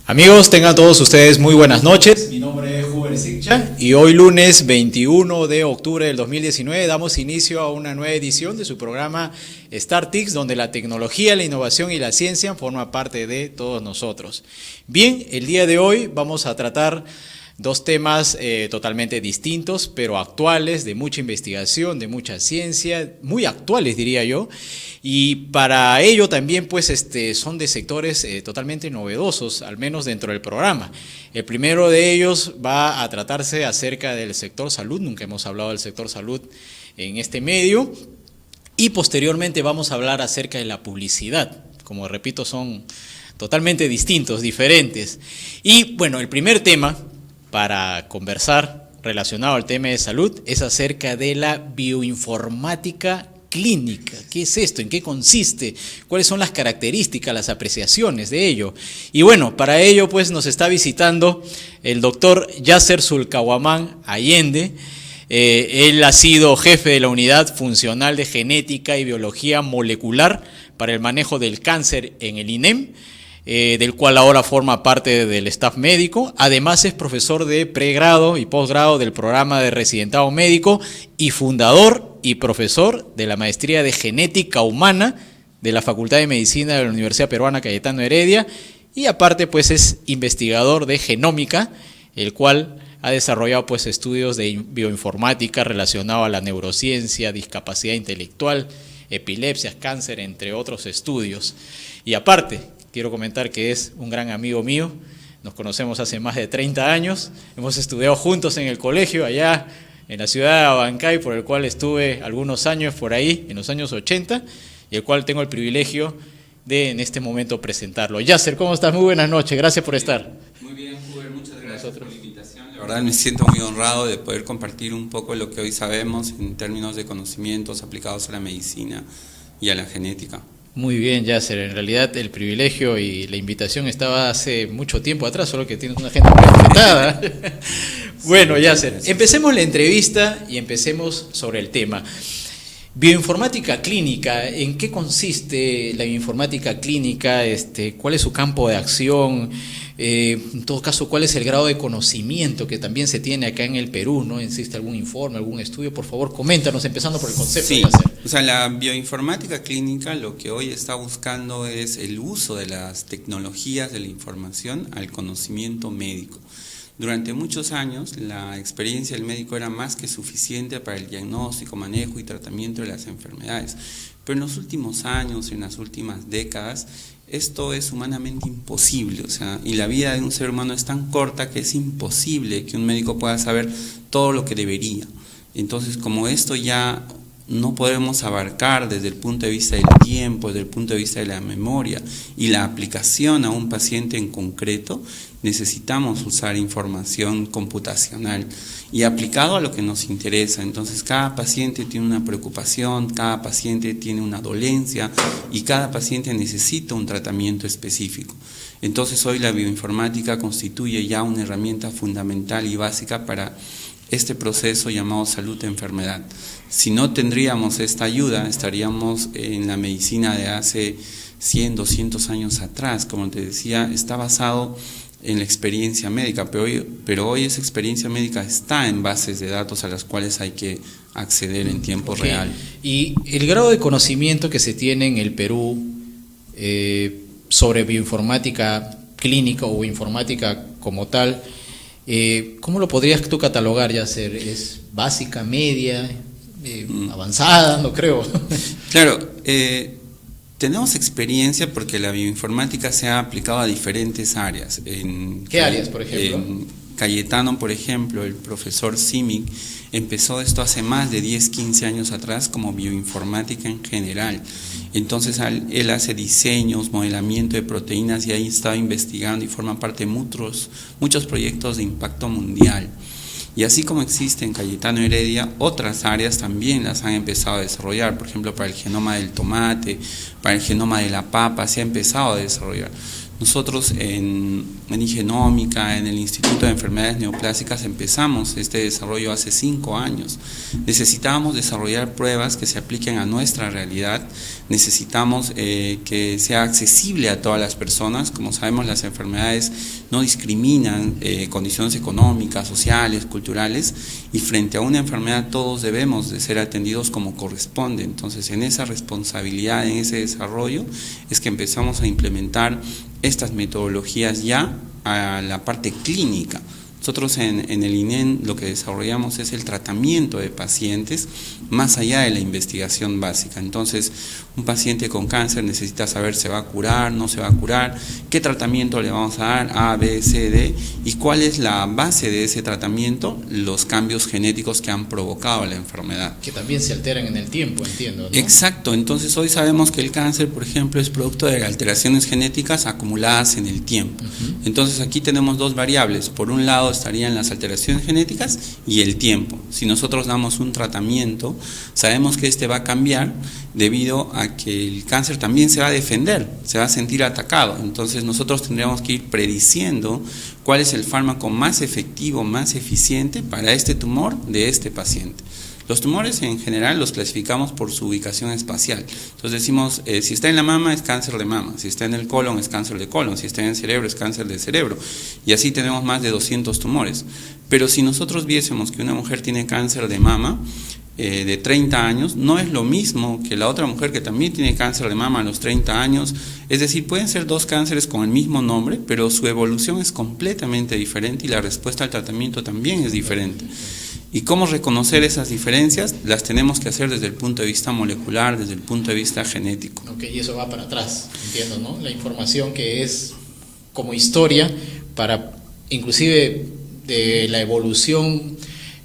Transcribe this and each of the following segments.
Amigos, tengan todos ustedes muy buenas noches. Mi nombre es Huber Siccha y hoy lunes 21 de octubre del 2019 damos inicio a una nueva edición de su programa StarTICS, donde la tecnología, la innovación y la ciencia forman parte de todos nosotros. Bien, el día de hoy vamos a tratar dos temas totalmente distintos, pero actuales, de mucha investigación, de mucha ciencia, muy actuales diría yo, y para ello también pues son de sectores totalmente novedosos, al menos dentro del programa. El primero de ellos va a tratarse acerca del sector salud, nunca hemos hablado del sector salud en este medio, y posteriormente vamos a hablar acerca de la publicidad. Como repito, son totalmente distintos, diferentes. Y bueno, el primer tema para conversar relacionado al tema de salud es acerca de la bioinformática clínica. ¿Qué es esto? ¿En qué consiste? ¿Cuáles son las características, las apreciaciones de ello? Y bueno, para ello pues nos está visitando el doctor Yasser Zulcahuamán Allende. Él ha sido jefe de la Unidad Funcional de Genética y Biología Molecular para el manejo del cáncer en el INEM, del cual ahora forma parte del staff médico. Además es profesor de pregrado y posgrado del programa de residentado médico y fundador y profesor de la maestría de genética humana de la Facultad de Medicina de la Universidad Peruana Cayetano Heredia, y aparte pues es investigador de genómica, el cual ha desarrollado pues estudios de bioinformática relacionados a la neurociencia, discapacidad intelectual, epilepsias, cáncer, entre otros estudios. Y aparte, quiero comentar que es un gran amigo mío, nos conocemos hace más de 30 años, hemos estudiado juntos en el colegio allá en la ciudad de Abancay, por el cual estuve algunos años por ahí, en los años 80, y el cual tengo el privilegio de en este momento presentarlo. Yasser, ¿cómo estás? Muy buenas noches, gracias por estar. Muy bien, Huber, muchas gracias por la invitación. La verdad me siento muy honrado de poder compartir un poco lo que hoy sabemos en términos de conocimientos aplicados a la medicina y a la genética. Muy bien, Yasser, en realidad el privilegio y la invitación estaba hace mucho tiempo atrás, solo que tienes una agenda muy apretada. Bueno, Yasser, empecemos la entrevista y empecemos sobre el tema. Bioinformática clínica, ¿en qué consiste la bioinformática clínica? ¿Cuál es su campo de acción? En todo caso, ¿cuál es el grado de conocimiento que también se tiene acá en el Perú? ¿No existe algún informe, algún estudio? Por favor, coméntanos, empezando por el concepto. Sí, o sea, la bioinformática clínica lo que hoy está buscando es el uso de las tecnologías de la información al conocimiento médico. Durante muchos años, la experiencia del médico era más que suficiente para el diagnóstico, manejo y tratamiento de las enfermedades. Pero en los últimos años, en las últimas décadas, esto es humanamente imposible, o sea, y la vida de un ser humano es tan corta que es imposible que un médico pueda saber todo lo que debería. Entonces, como esto ya no podemos abarcar desde el punto de vista del tiempo, desde el punto de vista de la memoria y la aplicación a un paciente en concreto, necesitamos usar información computacional y aplicado a lo que nos interesa. Entonces cada paciente tiene una preocupación, cada paciente tiene una dolencia y cada paciente necesita un tratamiento específico. Entonces hoy la bioinformática constituye ya una herramienta fundamental y básica para este proceso llamado salud-enfermedad. Si no tendríamos esta ayuda, estaríamos en la medicina de hace 100, 200 años atrás. Como te decía, está basado en la experiencia médica, pero hoy esa experiencia médica está en bases de datos a las cuales hay que acceder en tiempo real. Y el grado de conocimiento que se tiene en el Perú sobre bioinformática clínica o informática como tal, ¿cómo lo podrías tú catalogar, Yasser? ¿Es básica, media, avanzada? No creo. Claro, tenemos experiencia porque la bioinformática se ha aplicado a diferentes áreas. ¿Qué áreas, por ejemplo? En Cayetano, por ejemplo, el profesor Simic empezó esto hace más de 10, 15 años atrás como bioinformática en general. Entonces él hace diseños, modelamiento de proteínas y ahí estaba investigando y forma parte de muchos proyectos de impacto mundial. Y así como existe en Cayetano Heredia, otras áreas también las han empezado a desarrollar. Por ejemplo, para el genoma del tomate, para el genoma de la papa, se ha empezado a desarrollar. Nosotros en en Igenómica, en el Instituto de Enfermedades Neoplásicas, empezamos este desarrollo hace 5 años. Necesitábamos desarrollar pruebas que se apliquen a nuestra realidad, necesitamos que sea accesible a todas las personas. Como sabemos, las enfermedades no discriminan condiciones económicas, sociales, culturales, y frente a una enfermedad todos debemos de ser atendidos como corresponde. Entonces, en esa responsabilidad, en ese desarrollo, es que empezamos a implementar estas metodologías ya a la parte clínica. Nosotros en el INEN lo que desarrollamos es el tratamiento de pacientes más allá de la investigación básica. Entonces, un paciente con cáncer necesita saber si se va a curar, no se va a curar, qué tratamiento le vamos a dar, A, B, C, D, y cuál es la base de ese tratamiento, los cambios genéticos que han provocado la enfermedad. Que también se alteran en el tiempo, entiendo, ¿no? Exacto, entonces hoy sabemos que el cáncer, por ejemplo, es producto de alteraciones genéticas acumuladas en el tiempo. Entonces aquí tenemos dos variables. Por un lado estarían las alteraciones genéticas y el tiempo. Si nosotros damos un tratamiento, sabemos que este va a cambiar debido a que el cáncer también se va a defender, se va a sentir atacado. Entonces nosotros tendríamos que ir prediciendo cuál es el fármaco más efectivo, más eficiente para este tumor de este paciente. Los tumores en general los clasificamos por su ubicación espacial. Entonces decimos, si está en la mama es cáncer de mama, si está en el colon es cáncer de colon, si está en el cerebro es cáncer de cerebro. Y así tenemos más de 200 tumores. Pero si nosotros viésemos que una mujer tiene cáncer de mama de 30 años, no es lo mismo que la otra mujer que también tiene cáncer de mama a los 30 años. Es decir, pueden ser dos cánceres con el mismo nombre, pero su evolución es completamente diferente y la respuesta al tratamiento también es diferente. ¿Y cómo reconocer esas diferencias? Las tenemos que hacer desde el punto de vista molecular, desde el punto de vista genético. Ok, y eso va para atrás, entiendo, ¿no? La información que es como historia para, inclusive, de la evolución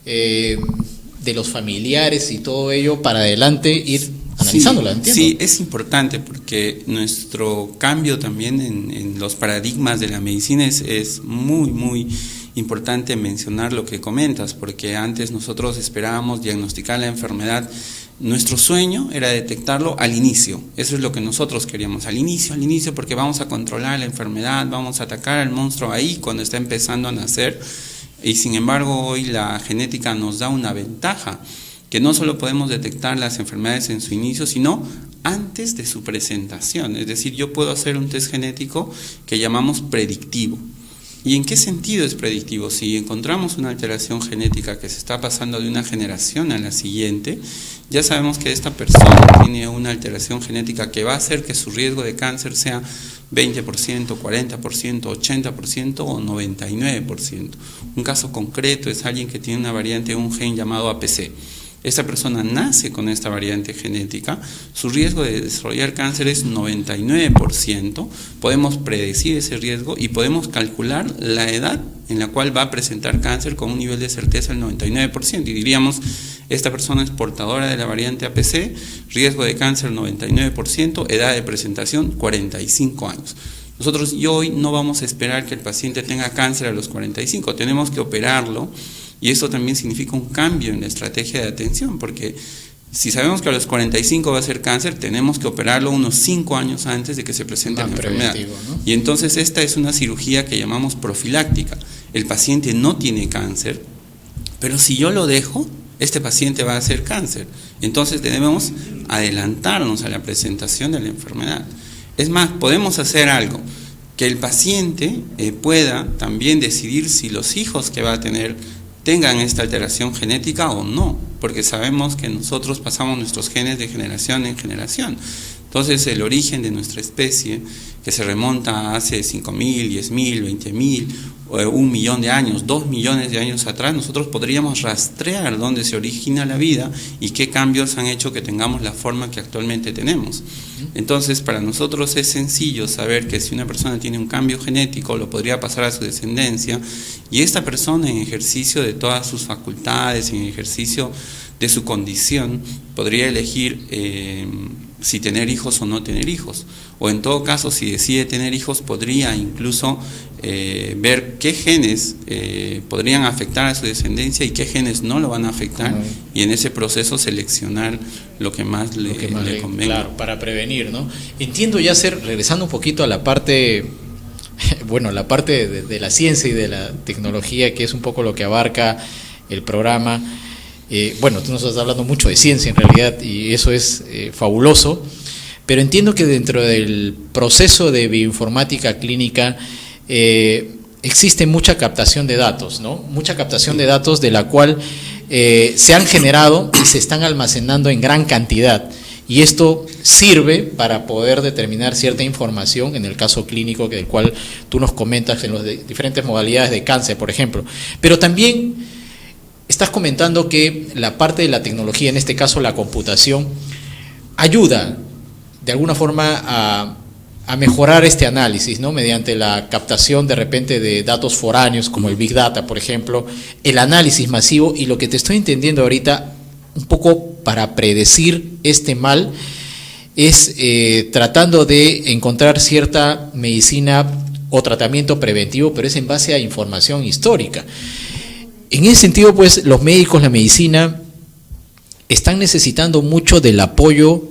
de los familiares y todo ello, para adelante ir analizándola, entiendo. Sí, es importante porque nuestro cambio también en los paradigmas de la medicina es muy importante mencionar lo que comentas, porque antes nosotros esperábamos diagnosticar la enfermedad. Nuestro sueño era detectarlo al inicio, eso es lo que nosotros queríamos, al inicio, porque vamos a controlar la enfermedad, vamos a atacar al monstruo ahí cuando está empezando a nacer. Y sin embargo hoy la genética nos da una ventaja, que no solo podemos detectar las enfermedades en su inicio, sino antes de su presentación. Es decir, yo puedo hacer un test genético que llamamos predictivo. ¿Y en qué sentido es predictivo? Si encontramos una alteración genética que se está pasando de una generación a la siguiente, ya sabemos que esta persona tiene una alteración genética que va a hacer que su riesgo de cáncer sea 20%, 40%, 80% o 99%. Un caso concreto es alguien que tiene una variante de un gen llamado APC. Esta persona nace con esta variante genética, su riesgo de desarrollar cáncer es 99%, podemos predecir ese riesgo y podemos calcular la edad en la cual va a presentar cáncer con un nivel de certeza del 99%, y diríamos, esta persona es portadora de la variante APC, riesgo de cáncer 99%, edad de presentación 45 años. Nosotros hoy no vamos a esperar que el paciente tenga cáncer a los 45, tenemos que operarlo. Y esto también significa un cambio en la estrategia de atención, porque si sabemos que a los 45 va a ser cáncer, tenemos que operarlo unos 5 años antes de que se presente la enfermedad. ¿No? Y entonces esta es una cirugía que llamamos profiláctica. El paciente no tiene cáncer, pero si yo lo dejo, este paciente va a hacer cáncer. Entonces debemos adelantarnos a la presentación de la enfermedad. Es más, podemos hacer algo, que el paciente pueda también decidir si los hijos que va a tener tengan esta alteración genética o no, porque sabemos que nosotros pasamos nuestros genes de generación en generación. Entonces el origen de nuestra especie, que se remonta a hace 5.000, 10.000, 20.000, 1 millón de años, 2 millones de años atrás, nosotros podríamos rastrear dónde se origina la vida y qué cambios han hecho que tengamos la forma que actualmente tenemos. Entonces, para nosotros es sencillo saber que si una persona tiene un cambio genético, lo podría pasar a su descendencia, y esta persona, en ejercicio de todas sus facultades, en ejercicio de su condición, podría elegir si tener hijos o no tener hijos, o en todo caso, si decide tener hijos, podría incluso ver qué genes podrían afectar a su descendencia y qué genes no lo van a afectar, y en ese proceso seleccionar lo que más le convenga. Claro, para prevenir, ¿no? Entiendo ya regresando un poquito a la parte bueno, la parte de la ciencia y de la tecnología, que es un poco lo que abarca el programa. Bueno, tú nos estás hablando mucho de ciencia en realidad y eso es fabuloso, pero entiendo que dentro del proceso de bioinformática clínica existe mucha captación de datos, ¿no? Mucha captación de datos de la cual se han generado y se están almacenando en gran cantidad. Y esto sirve para poder determinar cierta información, en el caso clínico del cual tú nos comentas en las diferentes modalidades de cáncer, por ejemplo. Pero también estás comentando que la parte de la tecnología, en este caso la computación, ayuda de alguna forma a mejorar este análisis, ¿no? Mediante la captación de repente de datos foráneos, como el Big Data, por ejemplo, el análisis masivo, y lo que te estoy entendiendo ahorita, un poco para predecir este mal, es tratando de encontrar cierta medicina o tratamiento preventivo, pero es en base a información histórica. En ese sentido, pues, los médicos, la medicina, están necesitando mucho del apoyo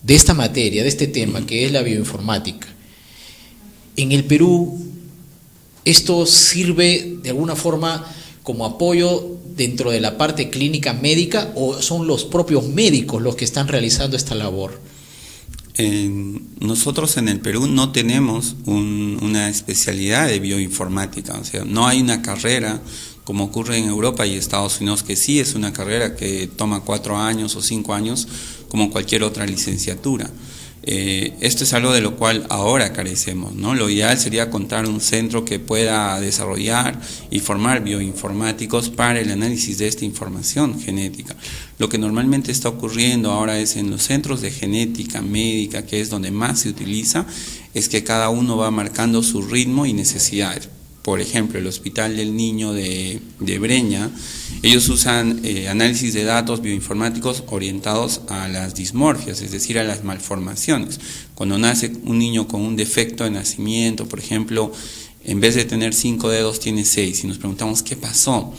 de esta materia, de este tema, que es la bioinformática. En el Perú, ¿esto sirve de alguna forma como apoyo dentro de la parte clínica médica o son los propios médicos los que están realizando esta labor? Nosotros en el Perú no tenemos una especialidad de bioinformática, o sea, no hay una carrera como ocurre en Europa y Estados Unidos, que sí es una carrera que toma 4 años o 5 años, como cualquier otra licenciatura. Esto es algo de lo cual ahora carecemos, ¿no? Lo ideal sería contar un centro que pueda desarrollar y formar bioinformáticos para el análisis de esta información genética. Lo que normalmente está ocurriendo ahora es en los centros de genética médica, que es donde más se utiliza, es que cada uno va marcando su ritmo y necesidades. Por ejemplo, el Hospital del Niño de Breña, ellos usan análisis de datos bioinformáticos orientados a las dismorfias, es decir, a las malformaciones. Cuando nace un niño con un defecto de nacimiento, por ejemplo, en vez de tener 5 dedos tiene 6, y nos preguntamos qué pasó,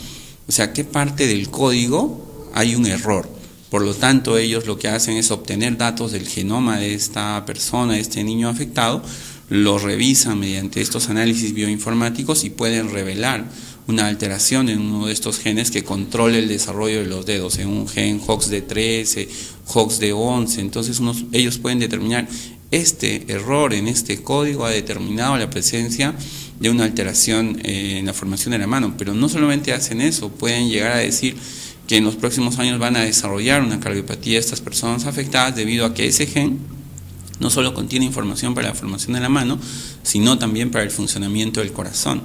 o sea, qué parte del código hay un error. Por lo tanto, ellos lo que hacen es obtener datos del genoma de esta persona, de este niño afectado, lo revisan mediante estos análisis bioinformáticos y pueden revelar una alteración en uno de estos genes que controle el desarrollo de los dedos, en un gen HOXD13, HOXD11. Entonces ellos pueden determinar este error en este código ha determinado la presencia de una alteración en la formación de la mano. Pero no solamente hacen eso, pueden llegar a decir que en los próximos años van a desarrollar una cardiopatía de estas personas afectadas debido a que ese gen no solo contiene información para la formación de la mano, sino también para el funcionamiento del corazón.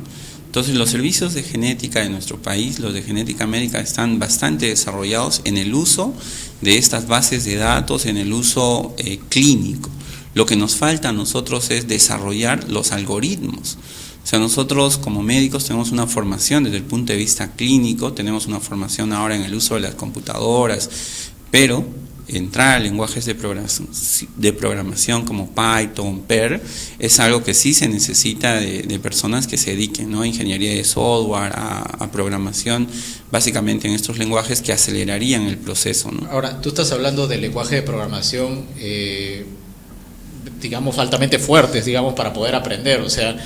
Entonces, los servicios de genética de nuestro país, los de genética médica, están bastante desarrollados en el uso de estas bases de datos, en el uso clínico. Lo que nos falta a nosotros es desarrollar los algoritmos. O sea, nosotros como médicos tenemos una formación desde el punto de vista clínico, tenemos una formación ahora en el uso de las computadoras, pero entrar a lenguajes de programación como Python, Perl, es algo que sí se necesita de personas que se dediquen, ¿no? A ingeniería de software, a programación, básicamente en estos lenguajes que acelerarían el proceso, ¿no? Ahora, tú estás hablando de lenguaje de programación, digamos, altamente fuertes, digamos, para poder aprender, o sea,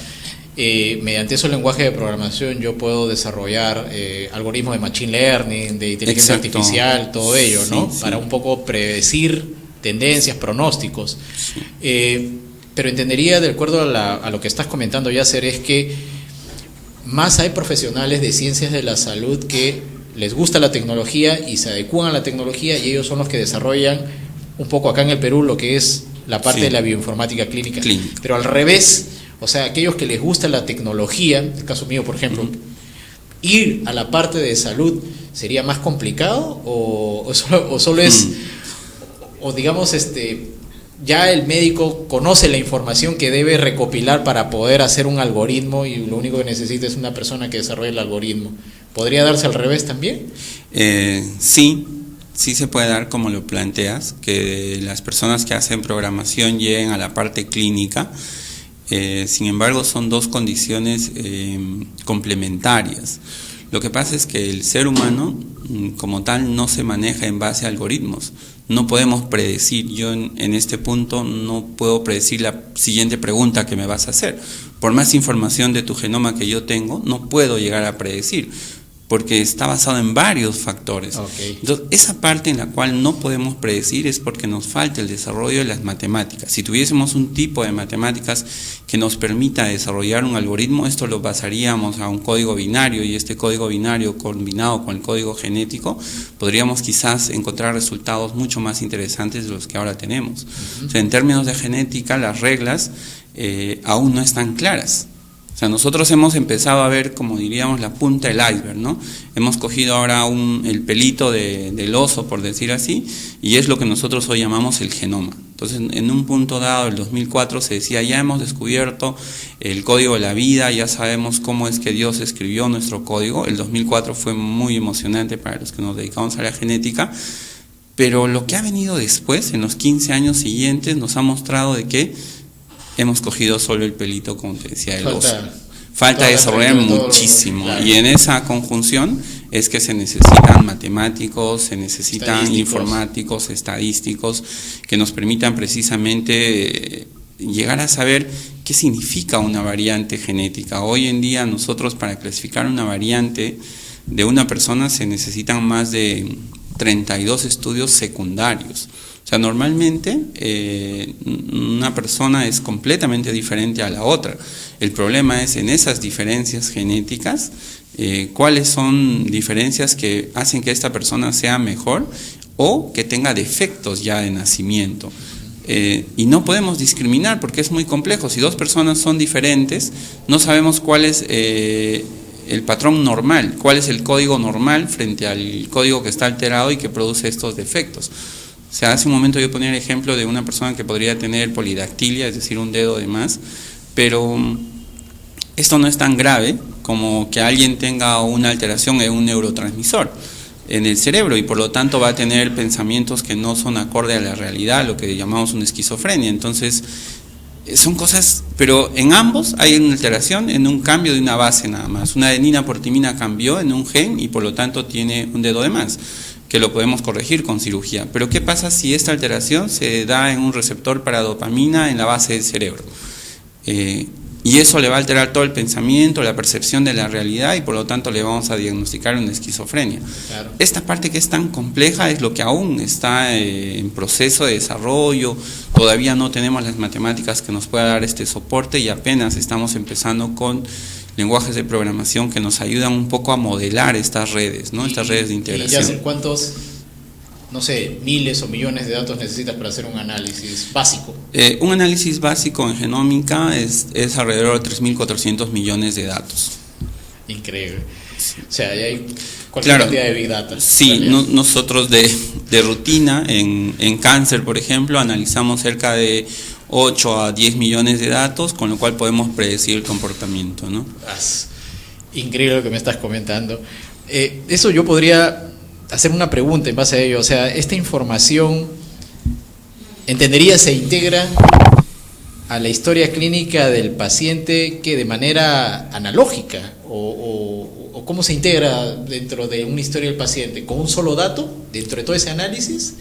mediante esos lenguajes de programación yo puedo desarrollar algoritmos de machine learning, de inteligencia artificial, todo ello, ¿no? Sí. Para un poco predecir tendencias, pronósticos. Sí. Pero entendería, de acuerdo a lo que estás comentando, Yasser, es que más hay profesionales de ciencias de la salud que les gusta la tecnología y se adecúan a la tecnología, y ellos son los que desarrollan un poco acá en el Perú lo que es la parte de la bioinformática clínica. Pero al revés, o sea, aquellos que les gusta la tecnología, en el caso mío, por ejemplo, ir a la parte de salud, ¿sería más complicado o solo es, o digamos, ya el médico conoce la información que debe recopilar para poder hacer un algoritmo y lo único que necesita es una persona que desarrolle el algoritmo? ¿Podría darse al revés también? Sí se puede dar como lo planteas, que las personas que hacen programación lleguen a la parte clínica. Sin embargo, son dos condiciones complementarias. Lo que pasa es que el ser humano como tal no se maneja en base a algoritmos. No podemos predecir, yo en este punto no puedo predecir la siguiente pregunta que me vas a hacer, por más información de tu genoma que yo tengo, no puedo llegar a predecir, porque está basado en varios factores. Okay. Entonces, esa parte en la cual no podemos predecir es porque nos falta el desarrollo de las matemáticas. Si tuviésemos un tipo de matemáticas que nos permita desarrollar un algoritmo, esto lo basaríamos a un código binario, y este código binario combinado con el código genético, podríamos quizás encontrar resultados mucho más interesantes de los que ahora tenemos. O sea, en términos de genética, las reglas aún no están claras. O sea, nosotros hemos empezado a ver, como diríamos, la punta del iceberg, ¿no? Hemos cogido ahora el pelito del oso, por decir así, y es lo que nosotros hoy llamamos el genoma. Entonces, en un punto dado, el 2004, se decía, ya hemos descubierto el código de la vida, ya sabemos cómo es que Dios escribió nuestro código. El 2004 fue muy emocionante para los que nos dedicamos a la genética, pero lo que ha venido después, en los 15 años siguientes, nos ha mostrado de que hemos cogido solo el pelito, como te decía, del oso. Falta desarrollar muchísimo, y en esa conjunción es que se necesitan matemáticos, se necesitan informáticos, estadísticos, que nos permitan precisamente llegar a saber qué significa una variante genética. Hoy en día nosotros, para clasificar una variante de una persona, se necesitan más de 32 estudios secundarios. O sea, normalmente una persona es completamente diferente a la otra. El problema es en esas diferencias genéticas, cuáles son diferencias que hacen que esta persona sea mejor o que tenga defectos ya de nacimiento. Y no podemos discriminar porque es muy complejo. Si dos personas son diferentes, no sabemos cuál es el patrón normal, cuál es el código normal frente al código que está alterado y que produce estos defectos. O sea, hace un momento yo ponía el ejemplo de una persona que podría tener polidactilia, es decir, un dedo de más, pero esto no es tan grave como que alguien tenga una alteración en un neurotransmisor en el cerebro, y por lo tanto va a tener pensamientos que no son acorde a la realidad, lo que llamamos una esquizofrenia. Entonces, son cosas, pero en ambos hay una alteración en un cambio de una base nada más. Una adenina por timina cambió en un gen y por lo tanto tiene un dedo de más, que lo podemos corregir con cirugía. Pero ¿qué pasa si esta alteración se da en un receptor para dopamina en la base del cerebro? Y eso le va a alterar todo el pensamiento, la percepción de la realidad, y por lo tanto le vamos a diagnosticar una esquizofrenia. Claro. Esta parte que es tan compleja es lo que aún está en proceso de desarrollo. Todavía no tenemos las matemáticas que nos pueda dar este soporte, y apenas estamos empezando con lenguajes de programación que nos ayudan un poco a modelar estas redes, ¿no? Estas redes de integración. ¿Y ya cuántos, no sé, miles o millones de datos necesitas para hacer un análisis básico? Un análisis básico en genómica es alrededor de 3.400 millones de datos. Increíble. Sí. O sea, ya hay cualquier cantidad de Big Data. Sí, nosotros de rutina, en cáncer, por ejemplo, analizamos cerca de 8 a 10 millones de datos, con lo cual podemos predecir el comportamiento, ¿no? Increíble lo que me estás comentando. Eso yo podría hacer una pregunta en base a ello. O sea, esta información, ¿entendería se integra a la historia clínica del paciente que de manera analógica? ¿O cómo se integra dentro de una historia del paciente? ¿Con un solo dato dentro de todo ese análisis?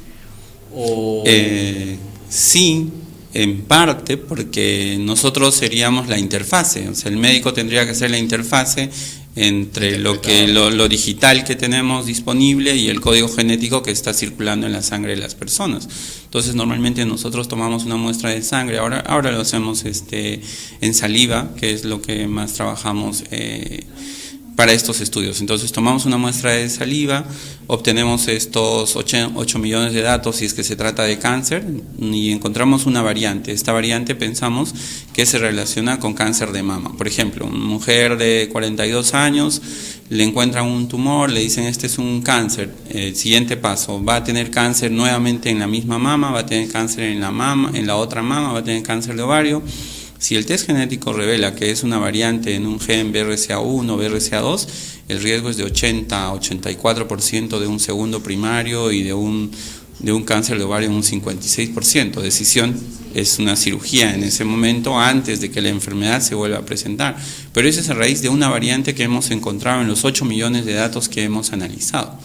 Sí, en parte, porque nosotros seríamos la interfase. O sea, el médico tendría que ser la interfase entre lo digital que tenemos disponible y el código genético que está circulando en la sangre de las personas. Entonces, normalmente nosotros tomamos una muestra de sangre, ahora lo hacemos en saliva, que es lo que más trabajamos para estos estudios. Entonces tomamos una muestra de saliva, obtenemos estos 8 millones de datos si es que se trata de cáncer, y encontramos una variante. Esta variante pensamos que se relaciona con cáncer de mama. Por ejemplo, una mujer de 42 años, le encuentran un tumor, le dicen este es un cáncer. El siguiente paso, va a tener cáncer nuevamente en la misma mama, va a tener cáncer en la mama, en la otra mama, va a tener cáncer de ovario. Si el test genético revela que es una variante en un gen BRCA1 o BRCA2, el riesgo es de 80 a 84% de un segundo primario, y de un cáncer de ovario un 56%. Decisión es una cirugía en ese momento antes de que la enfermedad se vuelva a presentar. Pero eso es a raíz de una variante que hemos encontrado en los 8 millones de datos que hemos analizado.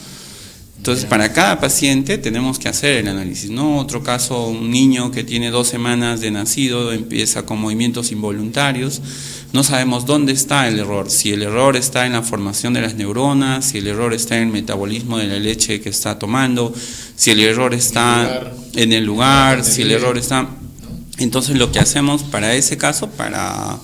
Entonces, para cada paciente tenemos que hacer el análisis, ¿no? Otro caso, un niño que tiene 2 semanas de nacido, empieza con movimientos involuntarios, no sabemos dónde está el error, si el error está en la formación de las neuronas, si el error está en el metabolismo de la leche que está tomando, si el error está en el lugar, si el error está... Entonces, lo que hacemos para ese caso, para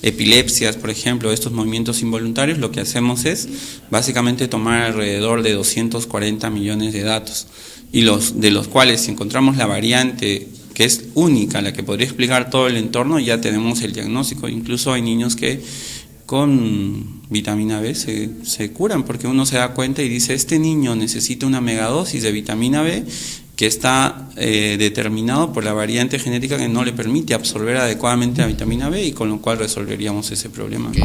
epilepsias, por ejemplo, estos movimientos involuntarios, lo que hacemos es básicamente tomar alrededor de 240 millones de datos, y de los cuales, si encontramos la variante que es única, la que podría explicar todo el entorno, ya tenemos el diagnóstico. Incluso hay niños que con vitamina B se curan, porque uno se da cuenta y dice, este niño necesita una megadosis de vitamina B que está determinado por la variante genética que no le permite absorber adecuadamente la vitamina B, y con lo cual resolveríamos ese problema. Okay.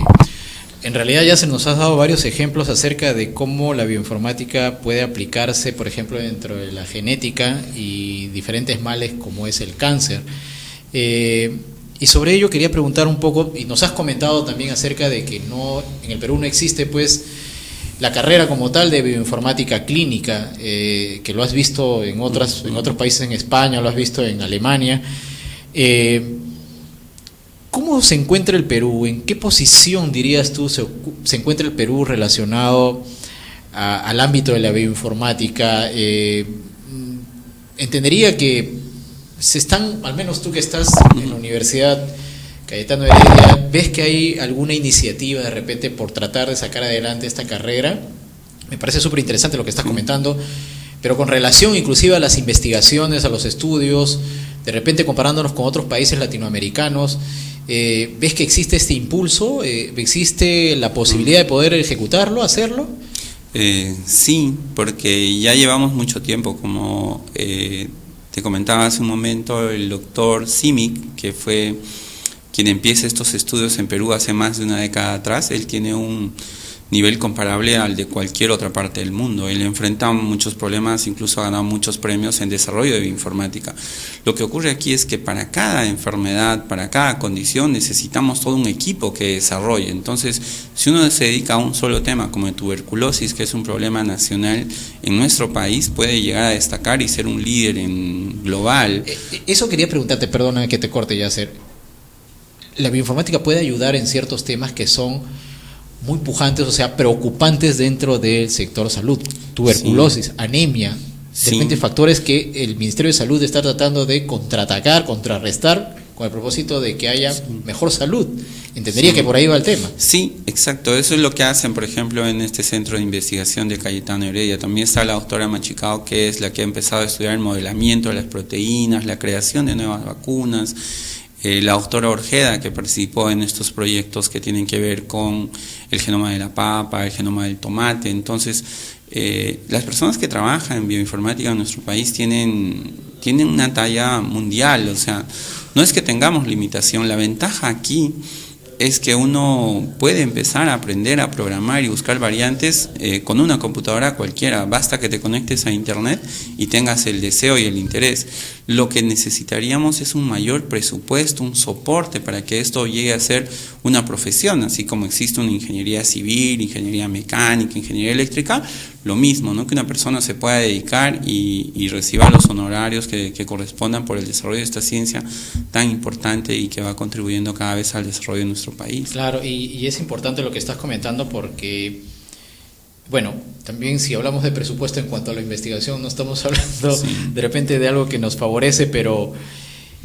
En realidad ya se nos has dado varios ejemplos acerca de cómo la bioinformática puede aplicarse, por ejemplo, dentro de la genética y diferentes males como es el cáncer. Y sobre ello quería preguntar un poco, y nos has comentado también acerca de que en el Perú no existe pues la carrera como tal de bioinformática clínica, que lo has visto en otros países, en España, lo has visto en Alemania. ¿Cómo se encuentra el Perú? ¿En qué posición, dirías tú, se encuentra el Perú relacionado al ámbito de la bioinformática? Entendería que al menos tú que estás en la Universidad Cayetano Heredia, ¿ves que hay alguna iniciativa de repente por tratar de sacar adelante esta carrera? Me parece súper interesante lo que estás comentando, pero con relación inclusive a las investigaciones, a los estudios, de repente comparándonos con otros países latinoamericanos, ¿ves que existe este impulso? ¿Existe la posibilidad de poder ejecutarlo, hacerlo? Sí, porque ya llevamos mucho tiempo, como te comentaba hace un momento, el doctor Simic, que fue quien empieza estos estudios en Perú hace más de una década atrás, él tiene un nivel comparable al de cualquier otra parte del mundo. Él enfrenta muchos problemas, incluso ha ganado muchos premios en desarrollo de bioinformática. Lo que ocurre aquí es que para cada enfermedad, para cada condición, necesitamos todo un equipo que desarrolle. Entonces, si uno se dedica a un solo tema, como la tuberculosis, que es un problema nacional en nuestro país, puede llegar a destacar y ser un líder global. Eso quería preguntarte, perdona que te corte, Yasser. ¿La bioinformática puede ayudar en ciertos temas que son muy pujantes, o sea, preocupantes dentro del sector salud? Tuberculosis, sí. Anemia, de repente factores que el Ministerio de Salud está tratando de contraatacar, contrarrestar, con el propósito de que haya mejor salud. Entendería que por ahí va el tema. Sí, exacto. Eso es lo que hacen, por ejemplo, en este centro de investigación de Cayetano Heredia. También está la doctora Machicao, que es la que ha empezado a estudiar el modelamiento de las proteínas, la creación de nuevas vacunas. La doctora Orjeda, que participó en estos proyectos que tienen que ver con el genoma de la papa, el genoma del tomate. Entonces, las personas que trabajan en bioinformática en nuestro país tienen una talla mundial. O sea, no es que tengamos limitación. La ventaja aquí es que uno puede empezar a aprender a programar y buscar variantes con una computadora cualquiera. Basta que te conectes a internet y tengas el deseo y el interés. Lo que necesitaríamos es un mayor presupuesto, un soporte para que esto llegue a ser una profesión, así como existe una ingeniería civil, ingeniería mecánica, ingeniería eléctrica, lo mismo, ¿no? Que una persona se pueda dedicar y reciba los honorarios que correspondan por el desarrollo de esta ciencia tan importante y que va contribuyendo cada vez al desarrollo de nuestro país. Claro, y es importante lo que estás comentando porque, bueno, también si hablamos de presupuesto en cuanto a la investigación, no estamos hablando de repente de algo que nos favorece, pero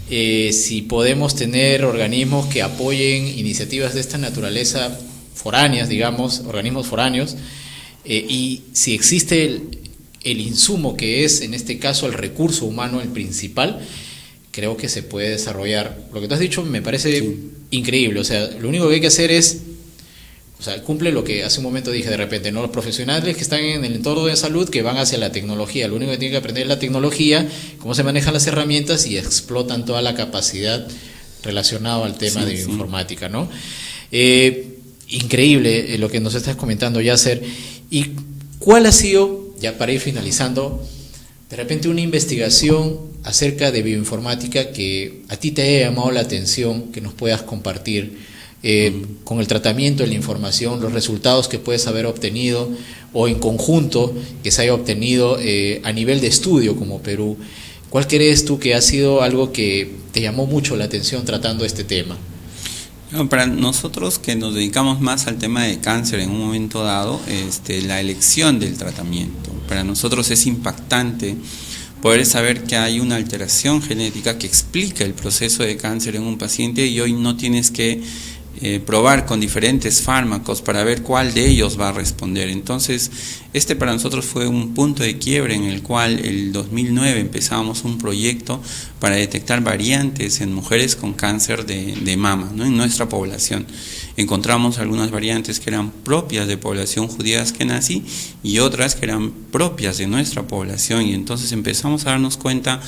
si podemos tener organismos que apoyen iniciativas de esta naturaleza foráneas, digamos, organismos foráneos, y si existe el insumo que es, en este caso, el recurso humano, el principal, creo que se puede desarrollar. Lo que tú has dicho me parece increíble. O sea, lo único que hay que hacer es, o sea, cumple lo que hace un momento dije de repente, ¿no? Los profesionales que están en el entorno de salud que van hacia la tecnología, lo único que tienen que aprender es la tecnología, cómo se manejan las herramientas y explotan toda la capacidad relacionada al tema de bioinformática, ¿no? Increíble lo que nos estás comentando, Yasser. ¿Y cuál ha sido, ya para ir finalizando, de repente una investigación acerca de bioinformática que a ti te haya llamado la atención, que nos puedas compartir con el tratamiento de la información, los resultados que puedes haber obtenido, o en conjunto que se haya obtenido a nivel de estudio como Perú. ¿Cuál crees tú que ha sido algo que te llamó mucho la atención tratando este tema? Para nosotros que nos dedicamos más al tema de cáncer en un momento dado, la elección del tratamiento. Para nosotros es impactante poder saber que hay una alteración genética que explica el proceso de cáncer en un paciente y hoy no tienes que probar con diferentes fármacos para ver cuál de ellos va a responder. Entonces, para nosotros fue un punto de quiebre en el cual el 2009 empezamos un proyecto para detectar variantes en mujeres con cáncer de mama, ¿no? En nuestra población. Encontramos algunas variantes que eran propias de población judía askenazí y otras que eran propias de nuestra población, y entonces empezamos a darnos cuenta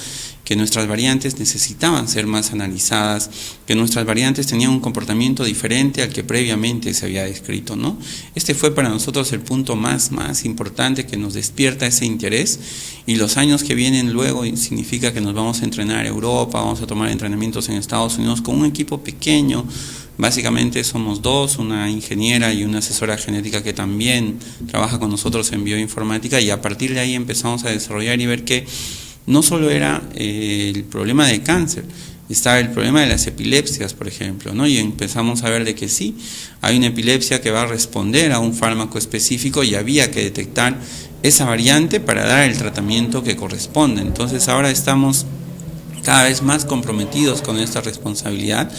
que nuestras variantes necesitaban ser más analizadas, que nuestras variantes tenían un comportamiento diferente al que previamente se había descrito, ¿no? Fue para nosotros el punto más importante que nos despierta ese interés, y los años que vienen luego significa que nos vamos a entrenar en Europa, vamos a tomar entrenamientos en Estados Unidos con un equipo pequeño. Básicamente somos dos, una ingeniera y una asesora genética que también trabaja con nosotros en bioinformática, y a partir de ahí empezamos a desarrollar y ver que no solo era el problema de cáncer, estaba el problema de las epilepsias, por ejemplo, ¿no? Y empezamos a ver de que sí, hay una epilepsia que va a responder a un fármaco específico y había que detectar esa variante para dar el tratamiento que corresponde. Entonces ahora estamos cada vez más comprometidos con esta responsabilidad.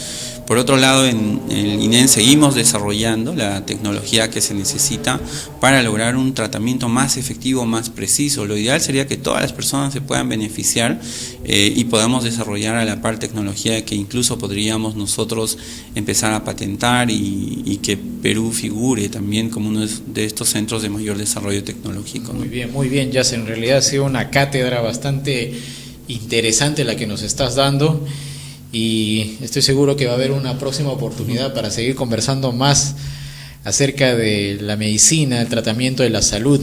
Por otro lado, en el INEN seguimos desarrollando la tecnología que se necesita para lograr un tratamiento más efectivo, más preciso. Lo ideal sería que todas las personas se puedan beneficiar y podamos desarrollar a la par tecnología que incluso podríamos nosotros empezar a patentar y que Perú figure también como uno de estos centros de mayor desarrollo tecnológico, ¿no? Muy bien, Yasser. En realidad ha sido una cátedra bastante interesante la que nos estás dando, y estoy seguro que va a haber una próxima oportunidad para seguir conversando más acerca de la medicina, el tratamiento de la salud.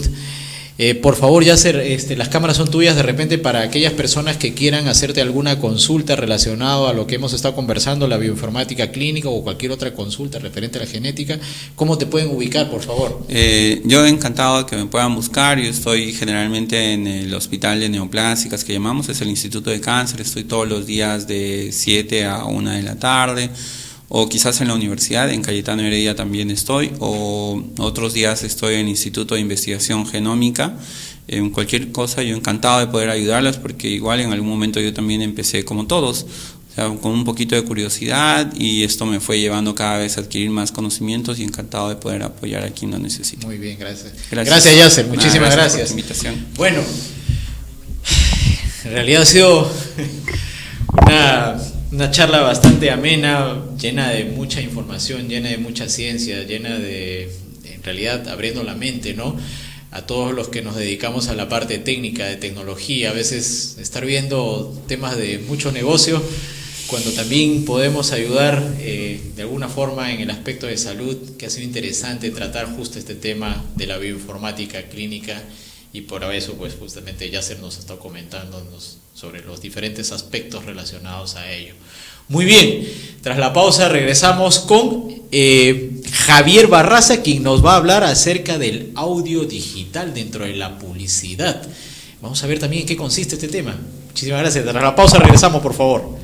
Por favor, Yasser, las cámaras son tuyas de repente para aquellas personas que quieran hacerte alguna consulta relacionada a lo que hemos estado conversando, la bioinformática clínica o cualquier otra consulta referente a la genética. ¿Cómo te pueden ubicar, por favor? Yo encantado de que me puedan buscar. Yo estoy generalmente en el hospital de neoplásicas que llamamos, es el Instituto de Cáncer. Estoy todos los días de 7 a 1 de la tarde. O quizás en la universidad, en Cayetano Heredia también estoy, o otros días estoy en el Instituto de Investigación Genómica. En cualquier cosa yo encantado de poder ayudarlas, porque igual en algún momento yo también empecé como todos, o sea, con un poquito de curiosidad, y esto me fue llevando cada vez a adquirir más conocimientos, y encantado de poder apoyar a quien lo necesite. Muy bien, gracias. Gracias, Yasser, muchísimas gracias. Por tu invitación. Bueno, en realidad ha sido una charla bastante amena, llena de mucha información, llena de mucha ciencia, llena de, en realidad, abriendo la mente, ¿no?, a todos los que nos dedicamos a la parte técnica, de tecnología. A veces estar viendo temas de mucho negocio, cuando también podemos ayudar de alguna forma en el aspecto de salud, que ha sido interesante tratar justo este tema de la bioinformática clínica. Y por eso, pues justamente Yasser nos está comentándonos sobre los diferentes aspectos relacionados a ello. Muy bien, tras la pausa regresamos con Javier Barraza, quien nos va a hablar acerca del audio digital dentro de la publicidad. Vamos a ver también en qué consiste este tema. Muchísimas gracias. Tras la pausa regresamos, por favor.